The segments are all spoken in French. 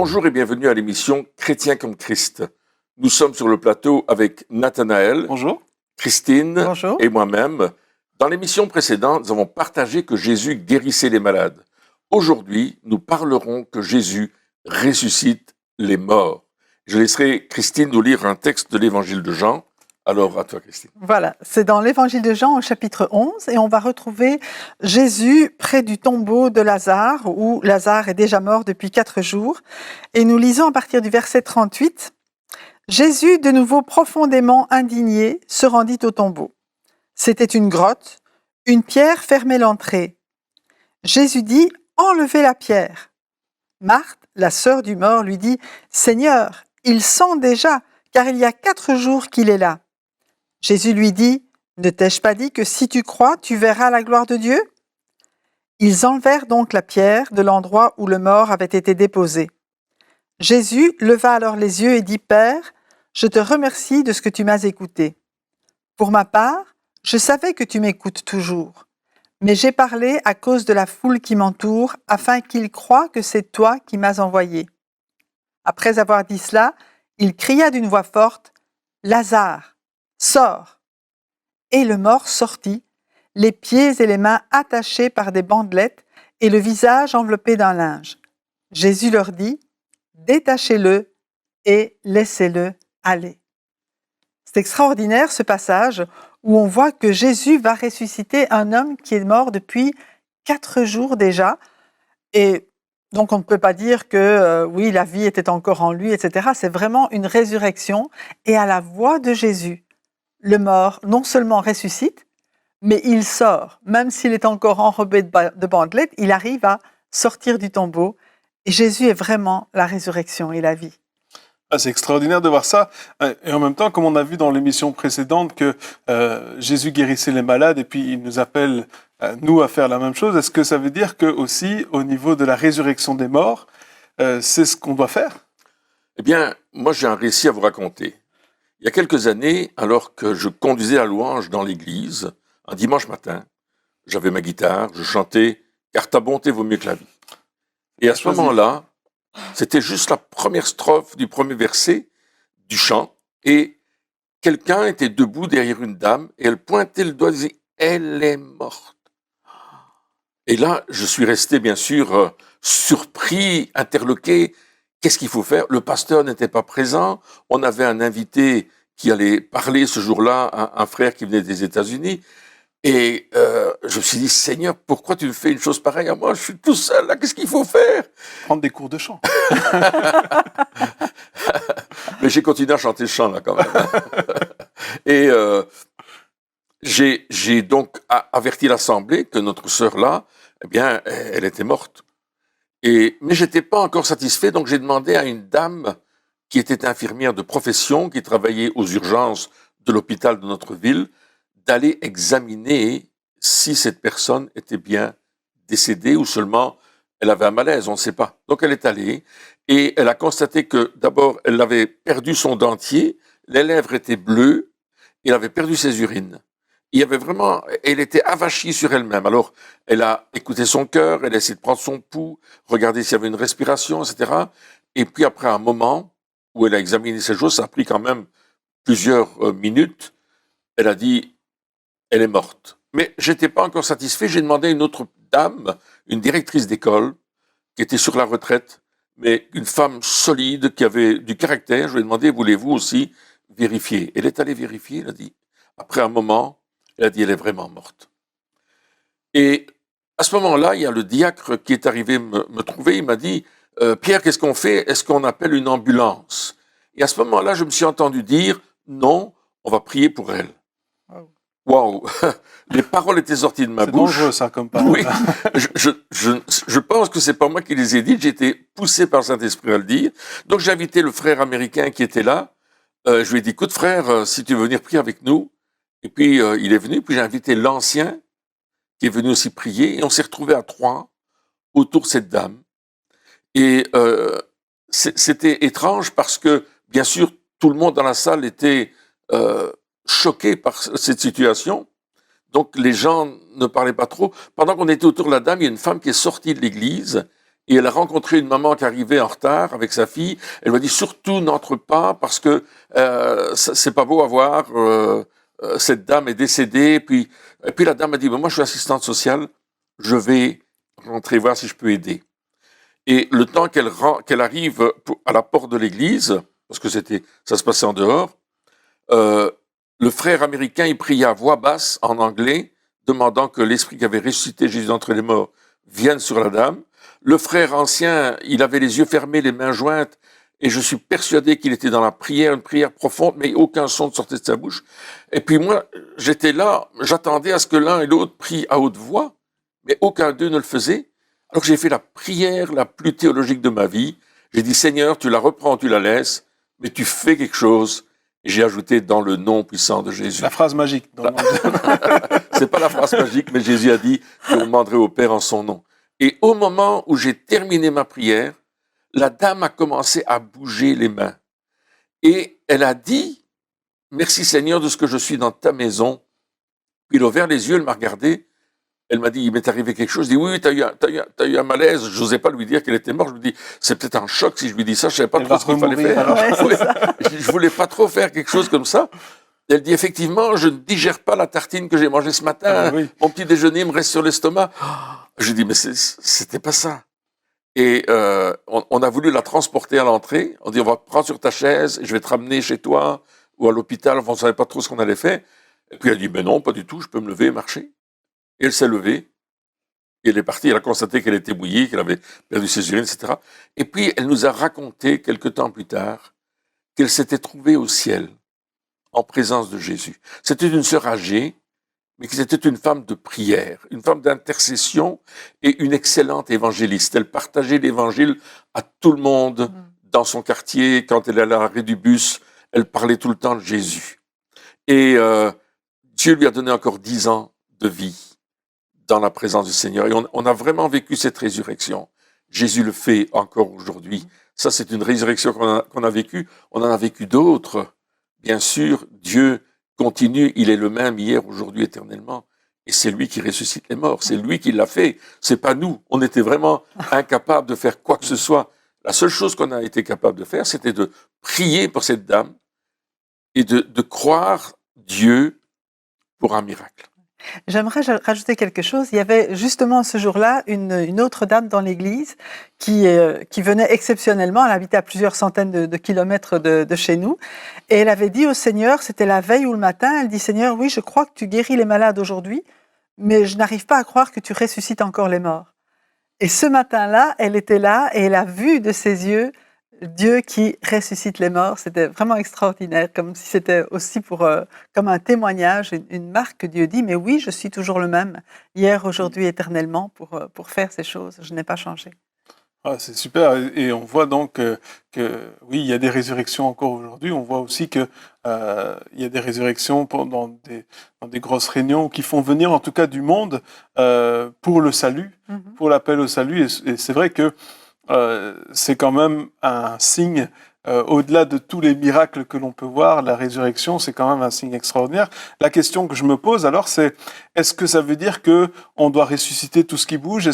Bonjour et bienvenue à l'émission Chrétien comme Christ. Nous sommes sur le plateau avec Nathanaël, Bonjour. Christine Bonjour. et moi-même. Dans l'émission précédente, nous avons partagé que Jésus guérissait les malades. Aujourd'hui, nous parlerons que Jésus ressuscite les morts. Je laisserai Christine nous lire un texte de l'évangile de Jean. Alors, à toi, Christine. Voilà, c'est dans l'évangile de Jean au chapitre 11 et on va retrouver Jésus près du tombeau de Lazare où Lazare est déjà mort depuis 4 jours. Et nous lisons à partir du verset 38. Jésus, de nouveau profondément indigné, se rendit au tombeau. C'était une grotte, une pierre fermait l'entrée. Jésus dit « Enlevez la pierre ». Marthe, la sœur du mort, lui dit « Seigneur, il sent déjà, car il y a 4 jours qu'il est là. » Jésus lui dit « Ne t'ai-je pas dit que si tu crois, tu verras la gloire de Dieu ?» Ils enlevèrent donc la pierre de l'endroit où le mort avait été déposé. Jésus leva alors les yeux et dit « Père, je te remercie de ce que tu m'as écouté. Pour ma part, je savais que tu m'écoutes toujours, mais j'ai parlé à cause de la foule qui m'entoure, afin qu'ils croient que c'est toi qui m'as envoyé. » Après avoir dit cela, il cria d'une voix forte « Lazare, sors !» Et le mort sortit, les pieds et les mains attachés par des bandelettes et le visage enveloppé d'un linge. Jésus leur dit « Détachez-le et laissez-le aller. » C'est extraordinaire ce passage où on voit que Jésus va ressusciter un homme qui est mort depuis 4 jours déjà. Et donc on ne peut pas dire que oui, la vie était encore en lui, etc. C'est vraiment une résurrection. Et à la voix de Jésus, le mort non seulement ressuscite, mais il sort. Même s'il est encore enrobé de bandelettes, il arrive à sortir du tombeau. Et Jésus est vraiment la résurrection et la vie. Ah, c'est extraordinaire de voir ça. Et en même temps, comme on a vu dans l'émission précédente que Jésus guérissait les malades et puis il nous appelle, nous, à faire la même chose, est-ce que ça veut dire que aussi, au niveau de la résurrection des morts, c'est ce qu'on doit faire? Eh bien, moi j'ai un récit à vous raconter. Il y a quelques années, alors que je conduisais la louange dans l'église, un dimanche matin, j'avais ma guitare, je chantais « Car ta bonté vaut mieux que la vie ». Et à ce moment-là, c'était juste la première strophe du premier verset du chant, et quelqu'un était debout derrière une dame, et elle pointait le doigt et disait « Elle est morte ». Et là, je suis resté bien sûr surpris, interloqué. Qu'est-ce qu'il faut faire? Le pasteur n'était pas présent. On avait un invité qui allait parler ce jour-là, un frère qui venait des États-Unis. Et je me suis dit, Seigneur, pourquoi tu me fais une chose pareille à moi? Je suis tout seul, là, qu'est-ce qu'il faut faire? Prendre des cours de chant. Mais j'ai continué à chanter le chant, là, quand même. Et j'ai donc averti l'Assemblée que notre sœur, là, eh bien, elle était morte. Mais j'étais pas encore satisfait, donc j'ai demandé à une dame qui était infirmière de profession, qui travaillait aux urgences de l'hôpital de notre ville, d'aller examiner si cette personne était bien décédée ou seulement elle avait un malaise, on ne sait pas. Donc elle est allée et elle a constaté que d'abord elle avait perdu son dentier, les lèvres étaient bleues, elle avait perdu ses urines. Elle était avachie sur elle-même. Alors, elle a écouté son cœur, elle a essayé de prendre son pouls, regarder s'il y avait une respiration, etc. Et puis après un moment où elle a examiné ces choses, ça a pris quand même plusieurs minutes, elle a dit, elle est morte. Mais j'étais pas encore satisfait, j'ai demandé à une autre dame, une directrice d'école, qui était sur la retraite, mais une femme solide, qui avait du caractère, je lui ai demandé, voulez-vous aussi vérifier? Elle est allée vérifier, elle a dit, après un moment, elle a dit, elle est vraiment morte. Et à ce moment-là, il y a le diacre qui est arrivé me trouver, il m'a dit, Pierre, qu'est-ce qu'on fait? Est-ce qu'on appelle une ambulance? Et à ce moment-là, je me suis entendu dire, non, on va prier pour elle. Waouh! Les paroles étaient sorties de ma bouche. C'est dangereux, ça, comme parole. Oui, je pense que c'est pas moi qui les ai dites, j'ai été poussé par le Saint-Esprit à le dire. Donc j'ai invité le frère américain qui était là. Je lui ai dit, écoute frère, si tu veux venir prier avec nous. Et puis il est venu, puis j'ai invité l'ancien qui est venu aussi prier. Et on s'est retrouvés à 3 autour de cette dame. Et c'était étrange parce que, bien sûr, tout le monde dans la salle était choqué par cette situation. Donc les gens ne parlaient pas trop. Pendant qu'on était autour de la dame, il y a une femme qui est sortie de l'église Et elle a rencontré une maman qui arrivait en retard avec sa fille. Elle m'a dit, surtout n'entre pas parce que c'est pas beau à voir. Cette dame est décédée. Et puis la dame m'a dit, moi je suis assistante sociale, je vais rentrer voir si je peux aider. Et le temps qu'elle arrive à la porte de l'église, parce que ça se passait en dehors, le frère américain, il priait à voix basse en anglais, demandant que l'esprit qui avait ressuscité Jésus d'entre les morts vienne sur la dame. Le frère ancien, il avait les yeux fermés, les mains jointes, et je suis persuadé qu'il était dans la prière, une prière profonde, mais aucun son ne sortait de sa bouche. Et puis moi, j'étais là, j'attendais à ce que l'un et l'autre prient à haute voix, mais aucun d'eux ne le faisait. Alors j'ai fait la prière la plus théologique de ma vie. J'ai dit, Seigneur, tu la reprends, tu la laisses, mais tu fais quelque chose. Et j'ai ajouté dans le nom puissant de Jésus. La phrase magique. C'est pas la phrase magique, mais Jésus a dit que vous demanderez au Père en son nom. Et au moment où j'ai terminé ma prière, la dame a commencé à bouger les mains. Et elle a dit, merci Seigneur de ce que je suis dans ta maison. Puis elle a ouvert les yeux, elle m'a regardé. Elle m'a dit, il m'est arrivé quelque chose. Je dis, oui, t'as eu un malaise. Je n'osais pas lui dire qu'elle était morte. Je me dis, c'est peut-être un choc si je lui dis ça. Je savais pas trop ce qu'il fallait faire. Ouais, je voulais pas trop faire quelque chose comme ça. Elle dit, effectivement, je ne digère pas la tartine que j'ai mangée ce matin. Oui. Mon petit déjeuner me reste sur l'estomac. Je dis, mais c'était pas ça. Et on a voulu la transporter à l'entrée. On dit, on va te prendre sur ta chaise, je vais te ramener chez toi ou à l'hôpital. Enfin, on ne savait pas trop ce qu'on allait faire. Et puis elle dit, ben non, pas du tout, je peux me lever et marcher. Et elle s'est levée. Et elle est partie. Elle a constaté qu'elle était bouillie, qu'elle avait perdu ses urines, etc. Et puis elle nous a raconté, quelque temps plus tard, qu'elle s'était trouvée au ciel, en présence de Jésus. C'était une sœur âgée, mais qui était une femme de prière, une femme d'intercession et une excellente évangéliste. Elle partageait l'évangile à tout le monde dans son quartier. Quand elle allait à l'arrêt du bus, elle parlait tout le temps de Jésus. Et Dieu lui a donné encore 10 ans de vie dans la présence du Seigneur. Et on a vraiment vécu cette résurrection. Jésus le fait encore aujourd'hui. Ça, c'est une résurrection qu'on a vécue. On en a vécu d'autres. Bien sûr, Dieu continue, il est le même hier, aujourd'hui, éternellement. Et c'est lui qui ressuscite les morts. C'est lui qui l'a fait. C'est pas nous. On était vraiment incapables de faire quoi que ce soit. La seule chose qu'on a été capable de faire, c'était de prier pour cette dame et de croire Dieu pour un miracle. J'aimerais rajouter quelque chose. Il y avait justement ce jour-là une autre dame dans l'église qui venait exceptionnellement. Elle habitait à plusieurs centaines de kilomètres de chez nous. Et elle avait dit au Seigneur, c'était la veille ou le matin, elle dit, Seigneur, oui, je crois que tu guéris les malades aujourd'hui, mais je n'arrive pas à croire que tu ressuscites encore les morts. Et ce matin-là, elle était là et elle a vu de ses yeux Dieu qui ressuscite les morts. C'était vraiment extraordinaire, comme si c'était aussi comme un témoignage, une marque que Dieu dit, mais oui, je suis toujours le même, hier, aujourd'hui, éternellement, pour faire ces choses. Je n'ai pas changé. Ah, c'est super. Et on voit donc que oui, il y a des résurrections encore aujourd'hui. On voit aussi que il y a des résurrections dans des grosses réunions qui font venir en tout cas du monde pour le salut, pour l'appel au salut. Et c'est vrai que c'est quand même un signe, au-delà de tous les miracles que l'on peut voir, la résurrection, c'est quand même un signe extraordinaire. La question que je me pose alors, c'est est-ce que ça veut dire que on doit ressusciter tout ce qui bouge,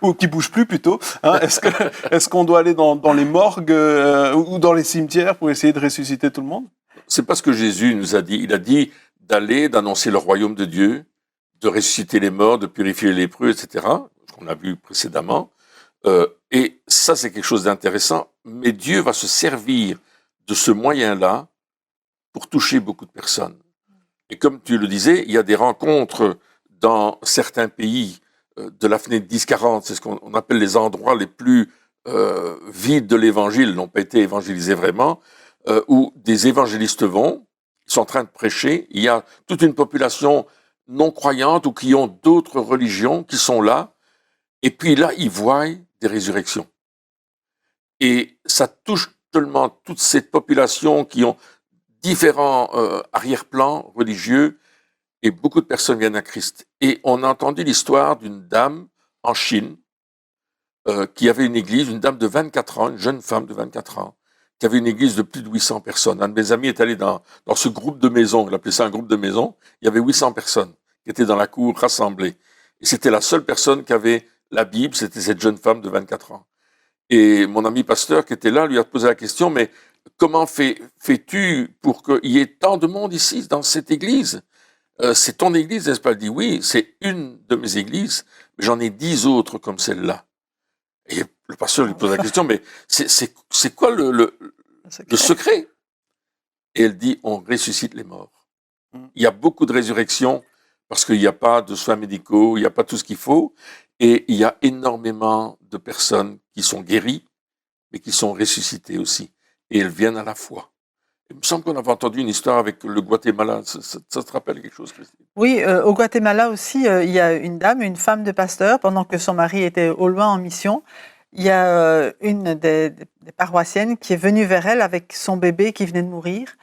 ou qui bouge plus plutôt, hein, est-ce qu'on doit aller dans les morgues ou dans les cimetières pour essayer de ressusciter tout le monde? C'est pas ce que Jésus nous a dit. Il a dit d'annoncer le royaume de Dieu, de ressusciter les morts, de purifier les lépreux, etc. Ce qu'on a vu précédemment. Et ça, c'est quelque chose d'intéressant. Mais Dieu va se servir de ce moyen-là pour toucher beaucoup de personnes. Et comme tu le disais, il y a des rencontres dans certains pays de la fenêtre 10-40, c'est ce qu'on appelle les endroits les plus vides de l'évangile, n'ont pas été évangélisés vraiment, où des évangélistes vont, ils sont en train de prêcher, il y a toute une population non croyante ou qui ont d'autres religions qui sont là, et puis là, ils voient des résurrections. Et ça touche tellement toute cette population qui ont différents arrière-plans religieux, et beaucoup de personnes viennent à Christ. Et on a entendu l'histoire d'une dame en Chine qui avait une église, une dame de 24 ans, une jeune femme de 24 ans, qui avait une église de plus de 800 personnes. Un de mes amis est allé dans ce groupe de maisons, il appelait ça un groupe de maisons, il y avait 800 personnes qui étaient dans la cour rassemblées. Et c'était la seule personne qui avait la Bible, c'était cette jeune femme de 24 ans. Et mon ami pasteur qui était là lui a posé la question, mais comment fais-tu pour qu'il y ait tant de monde ici, dans cette église? C'est ton église, n'est-ce pas? Elle dit, oui, c'est une de mes églises, mais j'en ai 10 autres comme celle-là. Et le pasteur lui pose la question, mais c'est quoi le secret? Et elle dit, on ressuscite les morts. Il y a beaucoup de résurrections parce qu'il n'y a pas de soins médicaux, il n'y a pas tout ce qu'il faut. Et il y a énormément de personnes qui sont guéries, mais qui sont ressuscitées aussi. Et elles viennent à la foi. Il me semble qu'on avait entendu une histoire avec le Guatemala. Ça te rappelle quelque chose, Christine? Oui, au Guatemala aussi, il y a une dame, une femme de pasteur, pendant que son mari était au loin en mission. Il y a une des paroissiennes qui est venue vers elle avec son bébé qui venait de mourir.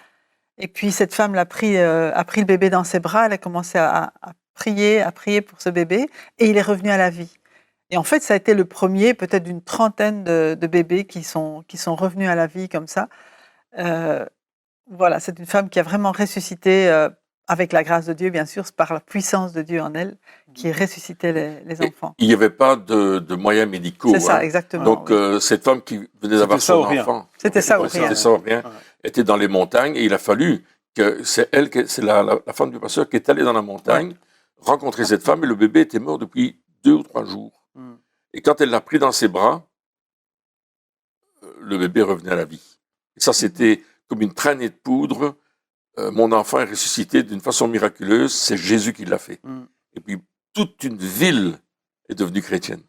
Et puis cette femme a pris le bébé dans ses bras, elle a commencé à prier pour ce bébé, et il est revenu à la vie. Et en fait, ça a été le premier, peut-être d'une trentaine de bébés qui sont revenus à la vie comme ça. Voilà, c'est une femme qui a vraiment ressuscité, avec la grâce de Dieu, bien sûr, c'est par la puissance de Dieu en elle, qui ressuscitait les enfants. Il n'y avait pas de moyens médicaux. C'est ça, exactement. Donc, oui. Cette femme qui venait d'avoir son enfant. C'était ça ou rien. C'était ça ou rien. Était dans les montagnes et il a fallu que c'est la femme du pasteur qui est allée dans la montagne, rencontrer cette femme et le bébé était mort depuis 2 ou 3 jours. Et quand elle l'a pris dans ses bras, le bébé revenait à la vie. Et ça, c'était comme une traînée de poudre. Mon enfant est ressuscité d'une façon miraculeuse, c'est Jésus qui l'a fait. Et puis, toute une ville est devenue chrétienne.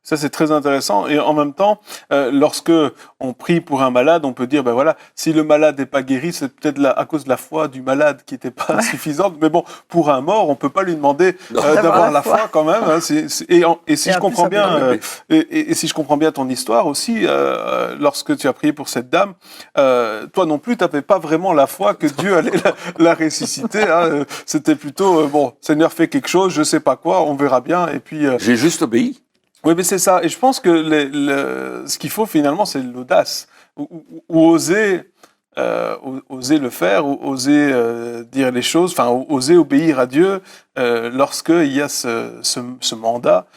Ça, c'est très intéressant. Et en même temps, lorsque on prie pour un malade, on peut dire, ben voilà, si le malade n'est pas guéri, c'est peut-être à cause de la foi du malade qui n'était pas suffisante. Mais bon, pour un mort, on peut pas lui demander d'avoir la foi quand même. Hein. Et si je comprends bien, et si je comprends bien ton histoire aussi, lorsque tu as prié pour cette dame, toi non plus, tu n'avais pas vraiment la foi que Dieu allait la ressusciter. Hein. C'était plutôt, bon, Seigneur, fais quelque chose, je sais pas quoi, on verra bien. Et puis, j'ai juste obéi. Oui, mais c'est ça. Et je pense que ce qu'il faut finalement, c'est l'audace. Ou oser le faire, ou oser dire les choses, enfin, oser obéir à Dieu lorsqu'il y a ce mandat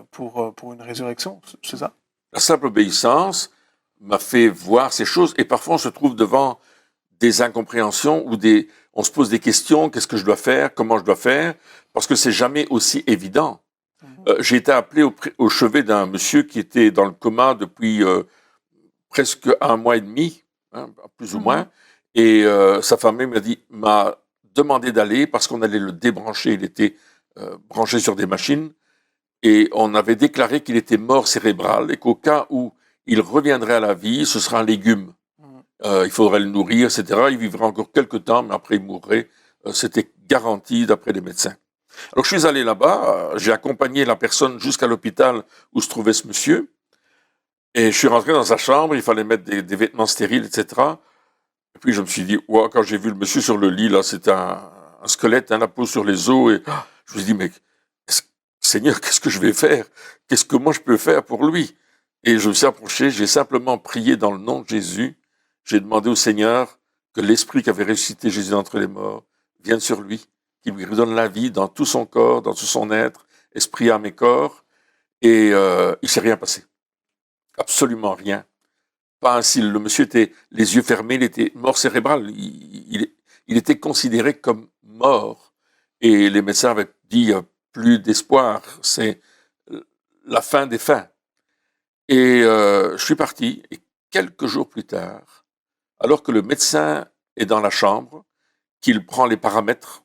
pour une résurrection. C'est ça? La simple obéissance m'a fait voir ces choses. Et parfois, on se trouve devant des incompréhensions ou on se pose des questions. Qu'est-ce que je dois faire? Comment je dois faire? Parce que c'est jamais aussi évident. J'ai été appelé au chevet d'un monsieur qui était dans le coma depuis presque 1 mois et demi, hein, plus ou moins. Et sa famille m'a demandé d'aller parce qu'on allait le débrancher. Il était branché sur des machines. Et on avait déclaré qu'il était mort cérébral et qu'au cas où il reviendrait à la vie, ce sera un légume. Il faudrait le nourrir, etc. Il vivrait encore quelques temps, mais après il mourrait. C'était garanti d'après les médecins. Alors, je suis allé là-bas, j'ai accompagné la personne jusqu'à l'hôpital où se trouvait ce monsieur, et je suis rentré dans sa chambre, il fallait mettre des vêtements stériles, etc. Et puis, je me suis dit, wow, quand j'ai vu le monsieur sur le lit, là, c'était un squelette, la peau sur les os, et je me suis dit, mais Seigneur, qu'est-ce que je vais faire? Qu'est-ce que moi je peux faire pour lui? Et je me suis approché, j'ai simplement prié dans le nom de Jésus, j'ai demandé au Seigneur que l'esprit qui avait ressuscité Jésus d'entre les morts vienne sur lui, qui lui redonne la vie dans tout son corps, dans tout son être, esprit, âme et corps. Et il s'est rien passé. Absolument rien. Pas un cil. Le monsieur était les yeux fermés, il était mort cérébral. Il était considéré comme mort. Et les médecins avaient dit, plus d'espoir, c'est la fin des fins. Et je suis parti. Et quelques jours plus tard, alors que le médecin est dans la chambre, qu'il prend les paramètres,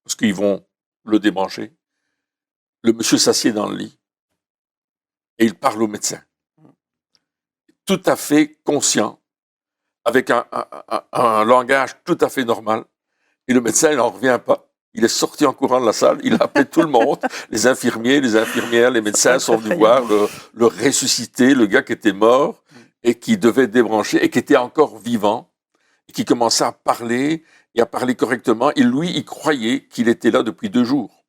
parce qu'ils vont le débrancher, le monsieur s'assied dans le lit et il parle au médecin. Tout à fait conscient, avec un langage tout à fait normal. Et le médecin, il n'en revient pas. Il est sorti en courant de la salle, il a appelé tout le monde, les infirmiers, les infirmières, les médecins sont venus voir le ressusciter, le gars qui était mort et qui devait débrancher et qui était encore vivant et qui commençait à parler et à parler correctement. Et lui, il croyait qu'il était là depuis 2 jours.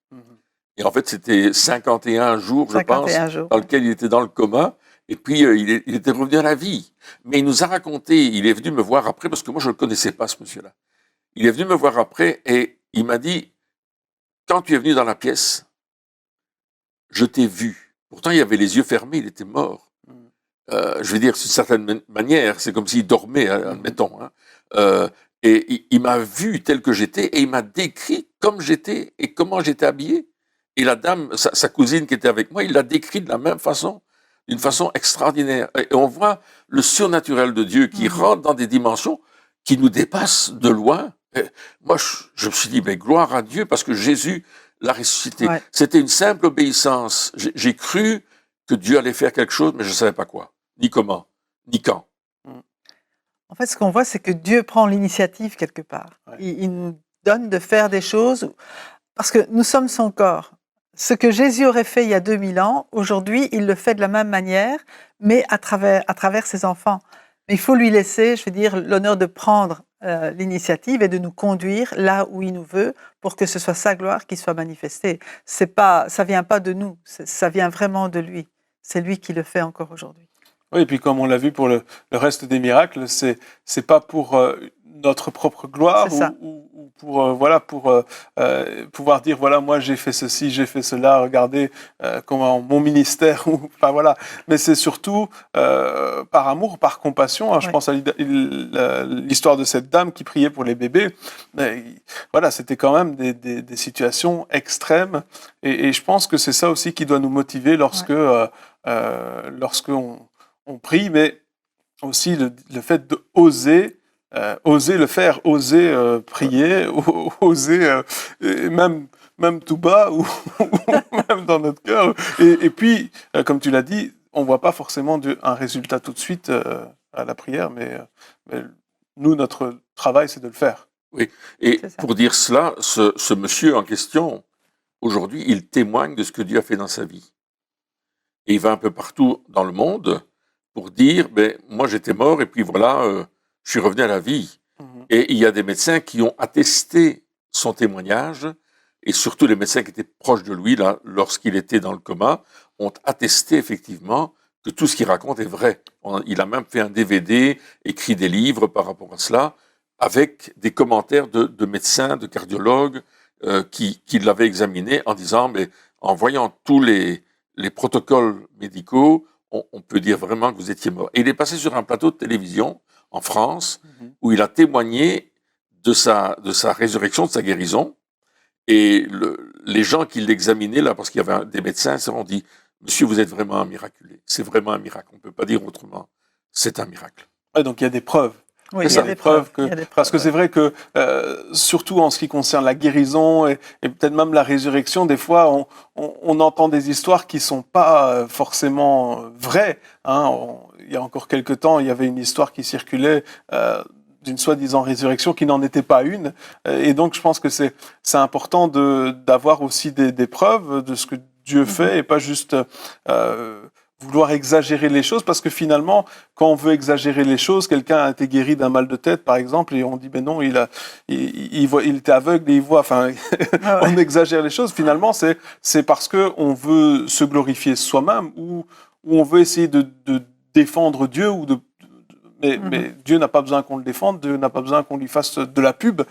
Et en fait, c'était 51 jours, je pense, dans lequel il était dans le coma. Et puis, il était revenu à la vie. Mais il nous a raconté, il est venu me voir après, parce que moi, je ne le connaissais pas, ce monsieur-là. Il est venu me voir après et il m'a dit, quand tu es venu dans la pièce, je t'ai vu. Pourtant, il avait les yeux fermés, il était mort. Je veux dire, d'une certaine manière, c'est comme s'il dormait, admettons. Hein. Et il m'a vu tel que j'étais et il m'a décrit comme j'étais et comment j'étais habillé. Et la dame, sa cousine qui était avec moi, il l'a décrit de la même façon, d'une façon extraordinaire. Et on voit le surnaturel de Dieu qui rentre dans des dimensions qui nous dépassent de loin. Et moi, je me suis dit, mais gloire à Dieu parce que Jésus l'a ressuscité. Ouais. C'était une simple obéissance. J'ai cru que Dieu allait faire quelque chose, mais je ne savais pas quoi, ni comment, ni quand. En fait, ce qu'on voit, c'est que Dieu prend l'initiative quelque part. Ouais. Il nous donne de faire des choses parce que nous sommes son corps. Ce que Jésus aurait fait il y a 2000 ans, aujourd'hui, il le fait de la même manière, mais à travers ses enfants. Mais il faut lui laisser, je veux dire, l'honneur de prendre l'initiative et de nous conduire là où il nous veut pour que ce soit sa gloire qui soit manifestée. Ça vient pas de nous, ça vient vraiment de lui. C'est lui qui le fait encore aujourd'hui. Oui, et puis comme on l'a vu pour le reste des miracles, c'est pas pour notre propre gloire ou pour pouvoir dire voilà, moi j'ai fait ceci, j'ai fait cela, regardez comment mon ministère ou enfin voilà, mais c'est surtout par amour, par compassion. Hein, je pense à l'histoire de cette dame qui priait pour les bébés. Mais, voilà, c'était quand même des situations extrêmes et je pense que c'est ça aussi qui doit nous motiver lorsque on prie, mais aussi le fait de oser le faire, oser prier, oser même tout bas ou même dans notre cœur. Et puis, comme tu l'as dit, on voit pas forcément un résultat tout de suite à la prière, mais nous, notre travail, c'est de le faire. Oui, et pour dire cela, ce monsieur en question, aujourd'hui, il témoigne de ce que Dieu a fait dans sa vie. Et il va un peu partout dans le monde pour dire, moi j'étais mort et puis voilà, je suis revenu à la vie. Et il y a des médecins qui ont attesté son témoignage, et surtout les médecins qui étaient proches de lui, là, lorsqu'il était dans le coma, ont attesté effectivement que tout ce qu'il raconte est vrai. Il a même fait un DVD, écrit des livres par rapport à cela, avec des commentaires de médecins, de cardiologues qui l'avaient examiné en disant, mais en voyant tous les protocoles médicaux, on peut dire vraiment que vous étiez mort. Et il est passé sur un plateau de télévision en France où il a témoigné de sa résurrection, de sa guérison. Et les gens qui l'examinaient là, parce qu'il y avait des médecins, se sont dit, monsieur, vous êtes vraiment un miraculé. C'est vraiment un miracle. On ne peut pas dire autrement. C'est un miracle. Ouais, donc il y a des preuves. Oui, il y a des preuves. Parce que c'est vrai que, surtout en ce qui concerne la guérison et peut-être même la résurrection, des fois, on entend des histoires qui sont pas forcément vraies. Hein. Il y a encore quelque temps, il y avait une histoire qui circulait d'une soi-disant résurrection qui n'en était pas une. Et donc, je pense que c'est important d'avoir aussi des preuves de ce que Dieu fait et pas juste vouloir exagérer les choses, parce que finalement, quand on veut exagérer les choses, quelqu'un a été guéri d'un mal de tête, par exemple, et on dit, ben non, il était aveugle et il voit, enfin, on exagère les choses. Finalement, c'est parce que on veut se glorifier soi-même ou on veut essayer de défendre Dieu mais Dieu n'a pas besoin qu'on le défende, Dieu n'a pas besoin qu'on lui fasse de la pub.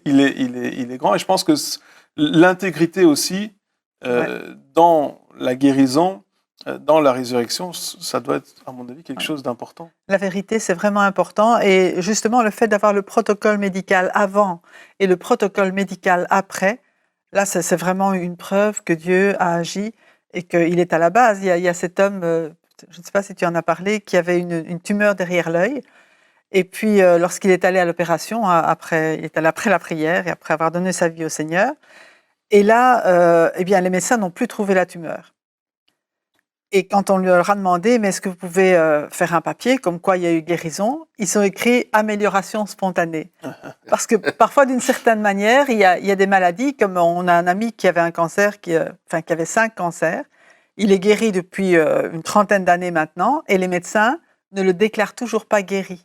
Il est grand, et je pense que l'intégrité aussi, dans la guérison, dans la résurrection, ça doit être, à mon avis, quelque chose d'important. La vérité, c'est vraiment important. Et justement, le fait d'avoir le protocole médical avant et le protocole médical après, là, c'est vraiment une preuve que Dieu a agi et qu'il est à la base. Il y a cet homme, je ne sais pas si tu en as parlé, qui avait une tumeur derrière l'œil. Et puis, lorsqu'il est allé à l'opération, il est allé après la prière et après avoir donné sa vie au Seigneur. Et là, eh bien, les médecins n'ont plus trouvé la tumeur. Et quand on leur a demandé, mais est-ce que vous pouvez faire un papier comme quoi il y a eu guérison, ils ont écrit amélioration spontanée. Parce que parfois, d'une certaine manière, il y a des maladies, comme on a un ami qui avait un cancer, qui avait 5 cancers. Il est guéri depuis une trentaine d'années maintenant, et les médecins ne le déclarent toujours pas guéri.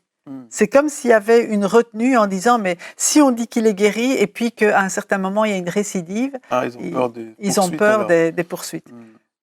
C'est comme s'il y avait une retenue en disant, mais si on dit qu'il est guéri et puis qu'à un certain moment il y a une récidive, ils ont peur des poursuites.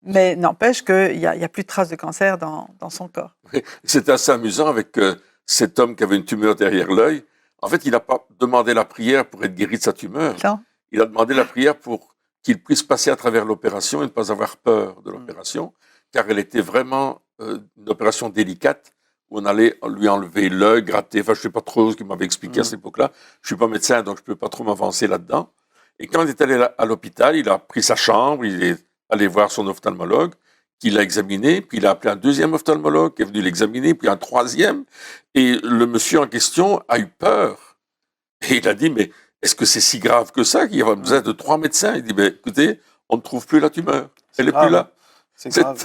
Mais n'empêche qu'il n'y a plus de traces de cancer dans son corps. C'est assez amusant avec cet homme qui avait une tumeur derrière l'œil. En fait, il n'a pas demandé la prière pour être guéri de sa tumeur. Non. Il a demandé la prière pour qu'il puisse passer à travers l'opération et ne pas avoir peur de l'opération, car elle était vraiment une opération délicate où on allait lui enlever l'œil, gratter, enfin je ne sais pas trop ce qu'il m'avait expliqué à cette époque-là. Je ne suis pas médecin, donc je ne peux pas trop m'avancer là-dedans. Et quand il est allé à l'hôpital, il a pris sa chambre, il est allé voir son ophtalmologue, qui l'a examiné, puis il a appelé un deuxième ophtalmologue qui est venu l'examiner, puis un troisième. Et le monsieur en question a eu peur. Et il a dit, mais est-ce que c'est si grave que ça qu'il y a besoin de 3 médecins? Il dit, mais écoutez, on ne trouve plus la tumeur. Elle n'est plus là. C'est grave.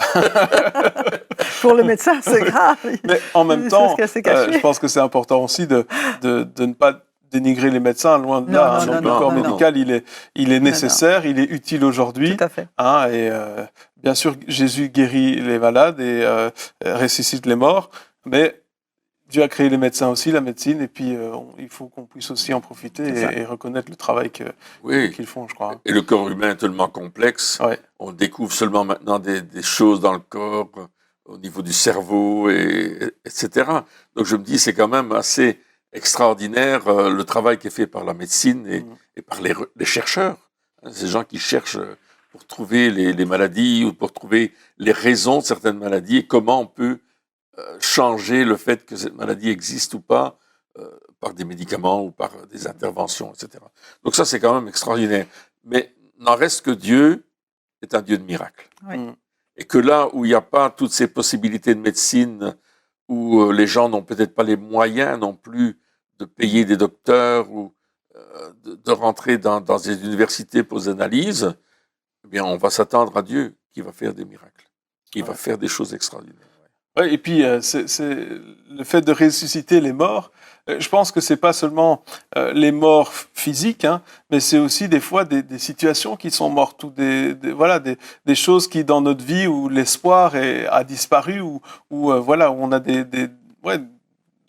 Pour le médecin, c'est grave. Mais en même temps, je pense que c'est important aussi de ne pas dénigrer les médecins, loin de là. Le corps médical, il est nécessaire, il est utile aujourd'hui. Tout à fait. Et bien sûr, Jésus guérit les malades et ressuscite les morts, mais Dieu a créé les médecins aussi, la médecine, et puis il faut qu'on puisse aussi en profiter et reconnaître le travail qu'ils font, je crois. Et le corps humain est tellement complexe. Ouais. On découvre seulement maintenant des choses dans le corps, au niveau du cerveau, etc. Donc je me dis, c'est quand même assez extraordinaire le travail qui est fait par la médecine et par les chercheurs. Ces gens qui cherchent pour trouver les maladies ou pour trouver les raisons de certaines maladies et comment on peut changer le fait que cette maladie existe ou pas par des médicaments ou par des interventions, etc. Donc ça, c'est quand même extraordinaire. Mais n'en reste que Dieu est un Dieu de miracles. Oui. Et que là où il n'y a pas toutes ces possibilités de médecine, où les gens n'ont peut-être pas les moyens non plus de payer des docteurs ou de rentrer dans des universités pour des analyses, eh bien, on va s'attendre à Dieu qui va faire des miracles, qui va faire des choses extraordinaires. Ouais, et puis, c'est le fait de ressusciter les morts, je pense que c'est pas seulement les morts physiques, mais c'est aussi des fois des situations qui sont mortes, ou des choses qui, dans notre vie, où l'espoir a disparu, où on a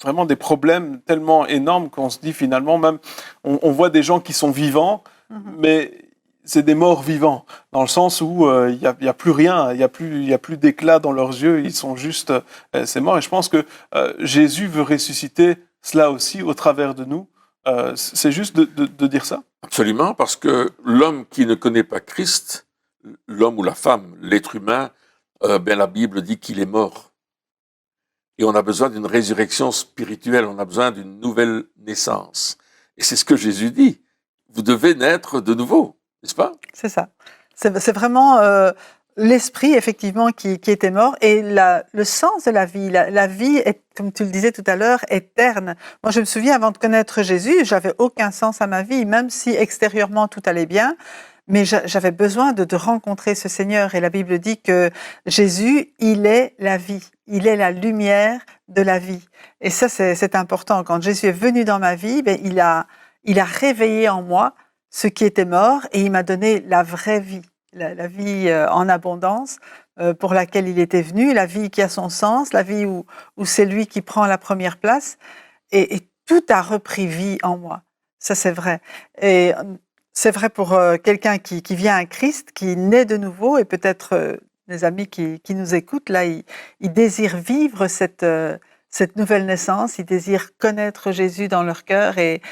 vraiment des problèmes tellement énormes qu'on se dit finalement, même, on voit des gens qui sont vivants, mais c'est des morts vivants, dans le sens où il y a plus rien, il y a plus d'éclat dans leurs yeux, ils sont juste c'est mort. Et je pense que Jésus veut ressusciter cela aussi au travers de nous. C'est juste de dire ça. Absolument, parce que l'homme qui ne connaît pas Christ, l'homme ou la femme, l'être humain, la Bible dit qu'il est mort. Et on a besoin d'une résurrection spirituelle, on a besoin d'une nouvelle naissance. Et c'est ce que Jésus dit. Vous devez naître de nouveau. N'est-ce pas? C'est ça. C'est vraiment l'esprit, effectivement, qui était mort. Et le sens de la vie. La vie, est, comme tu le disais tout à l'heure, est terne. Moi, je me souviens, avant de connaître Jésus, j'avais aucun sens à ma vie, même si extérieurement tout allait bien. Mais j'avais besoin de rencontrer ce Seigneur. Et la Bible dit que Jésus, il est la vie. Il est la lumière de la vie. Et ça, c'est important. Quand Jésus est venu dans ma vie, il a réveillé en moi ce qui était mort, et il m'a donné la vraie vie, la vie en abondance pour laquelle il était venu, la vie qui a son sens, la vie où c'est lui qui prend la première place, et tout a repris vie en moi. Ça, c'est vrai. Et c'est vrai pour quelqu'un qui vient à Christ, qui naît de nouveau, et peut-être les amis qui nous écoutent, là, ils désirent vivre cette nouvelle naissance, ils désirent connaître Jésus dans leur cœur et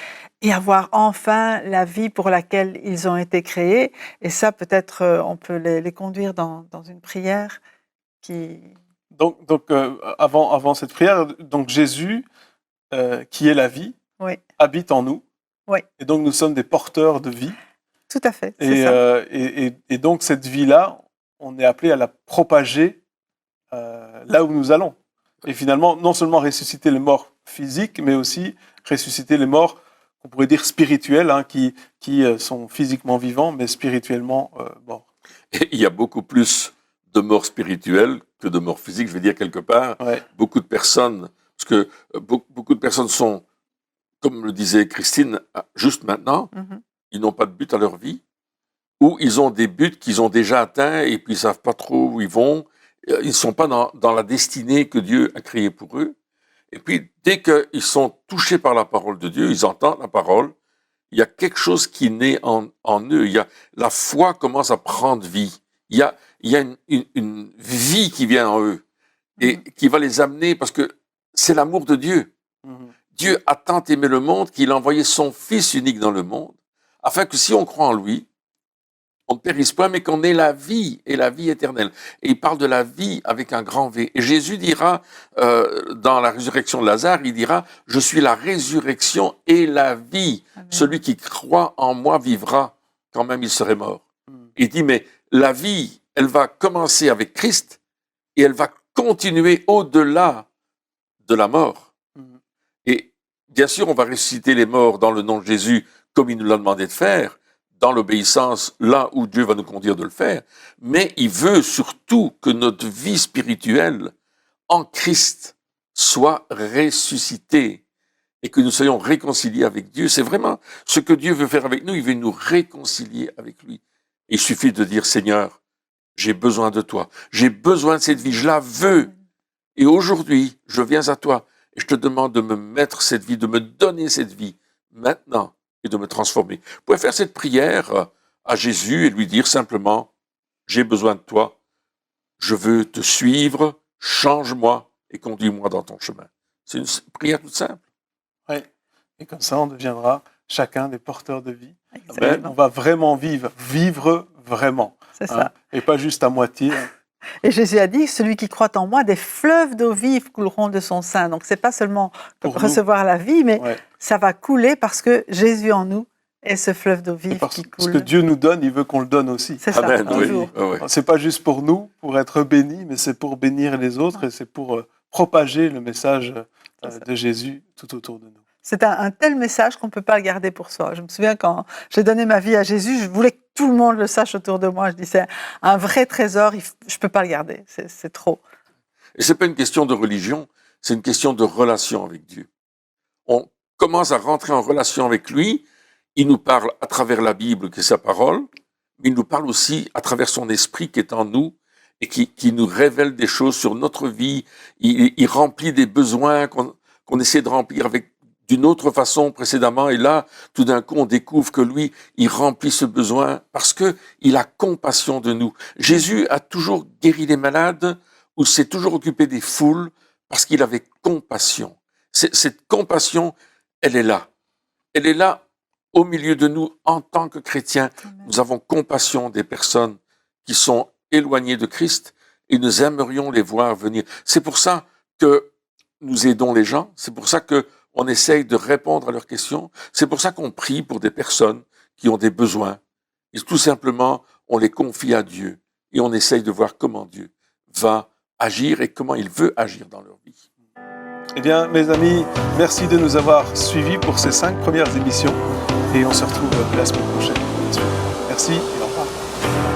avoir enfin la vie pour laquelle ils ont été créés. Et ça, peut-être, on peut les conduire dans une prière qui... Donc avant cette prière, donc Jésus, qui est la vie, habite en nous. Oui. Et donc nous sommes des porteurs de vie. Tout à fait, c'est ça. Et donc cette vie-là, on est appelé à la propager là où nous allons. Et finalement, non seulement ressusciter les morts physiques, mais aussi ressusciter les morts, on pourrait dire spirituels, qui sont physiquement vivants, mais spirituellement morts. Et il y a beaucoup plus de morts spirituelles que de morts physiques, je veux dire quelque part. Ouais. Beaucoup de personnes, parce que beaucoup de personnes sont, comme le disait Christine, juste maintenant, ils n'ont pas de but à leur vie, ou ils ont des buts qu'ils ont déjà atteints et puis ils ne savent pas trop où ils vont. Ils ne sont pas dans la destinée que Dieu a créée pour eux. Et puis, dès qu'ils sont touchés par la parole de Dieu, ils entendent la parole, il y a quelque chose qui naît en eux. La foi commence à prendre vie. Il y a une vie qui vient en eux et qui va les amener, parce que c'est l'amour de Dieu. Dieu a tant aimé le monde qu'il a envoyé son Fils unique dans le monde, afin que si on croit en lui, on ne périsse point, mais qu'on ait la vie et la vie éternelle. Et il parle de la vie avec un grand V. Et Jésus dira, dans la résurrection de Lazare, il dira, je suis la résurrection et la vie. Amen. Celui qui croit en moi vivra quand même il serait mort. Il dit, mais la vie, elle va commencer avec Christ et elle va continuer au-delà de la mort. Et bien sûr, on va ressusciter les morts dans le nom de Jésus, comme il nous l'a demandé de faire, dans l'obéissance, là où Dieu va nous conduire de le faire. Mais il veut surtout que notre vie spirituelle en Christ soit ressuscitée et que nous soyons réconciliés avec Dieu. C'est vraiment ce que Dieu veut faire avec nous. Il veut nous réconcilier avec lui. Il suffit de dire, Seigneur, j'ai besoin de toi. J'ai besoin de cette vie. Je la veux. Et aujourd'hui, je viens à toi et je te demande de me mettre cette vie, de me donner cette vie maintenant et de me transformer. Vous pouvez faire cette prière à Jésus et lui dire simplement, j'ai besoin de toi, je veux te suivre, change-moi et conduis-moi dans ton chemin. C'est une prière toute simple. Oui, et comme ça, on deviendra chacun des porteurs de vie. Exactement. On va vraiment vivre vraiment. C'est ça. Et pas juste à moitié. Et Jésus a dit, celui qui croit en moi, des fleuves d'eau vive couleront de son sein. Donc, c'est pas seulement Pour recevoir la vie, mais Ouais. ça va couler parce que Jésus en nous est ce fleuve d'eau Et vive parce qui que coule. ce que Dieu nous donne, il veut qu'on le donne aussi. C'est ça, Amen. Oui. toujours. Oui. C'est pas juste pour nous, pour être bénis, mais c'est pour bénir les autres et c'est pour propager le message de Jésus tout autour de nous. C'est un tel message qu'on ne peut pas le garder pour soi. Je me souviens quand j'ai donné ma vie à Jésus, je voulais que tout le monde le sache autour de moi. Je dis, c'est un vrai trésor, je ne peux pas le garder, c'est trop. Et c'est pas une question de religion, c'est une question de relation avec Dieu. On commence à rentrer en relation avec lui. Il nous parle à travers la Bible, qui est sa parole, mais il nous parle aussi à travers son esprit qui est en nous et qui nous révèle des choses sur notre vie. Il remplit des besoins qu'on essaie de remplir d'une autre façon précédemment. Et là, tout d'un coup, on découvre que lui, il remplit ce besoin parce que il a compassion de nous. Jésus a toujours guéri les malades ou s'est toujours occupé des foules parce qu'il avait compassion. Cette compassion, elle est là. Elle est là au milieu de nous en tant que chrétiens. Amen. Nous avons compassion des personnes qui sont éloignées de Christ et nous aimerions les voir venir. C'est pour ça que nous aidons les gens. C'est pour ça que on essaye de répondre à leurs questions. C'est pour ça qu'on prie pour des personnes qui ont des besoins. Et tout simplement, on les confie à Dieu et on essaye de voir comment Dieu va agir et comment il veut agir dans leur vie. Eh bien, mes amis, merci de nous avoir suivis pour ces 5 premières émissions et on se retrouve la semaine prochaine. Merci et au revoir.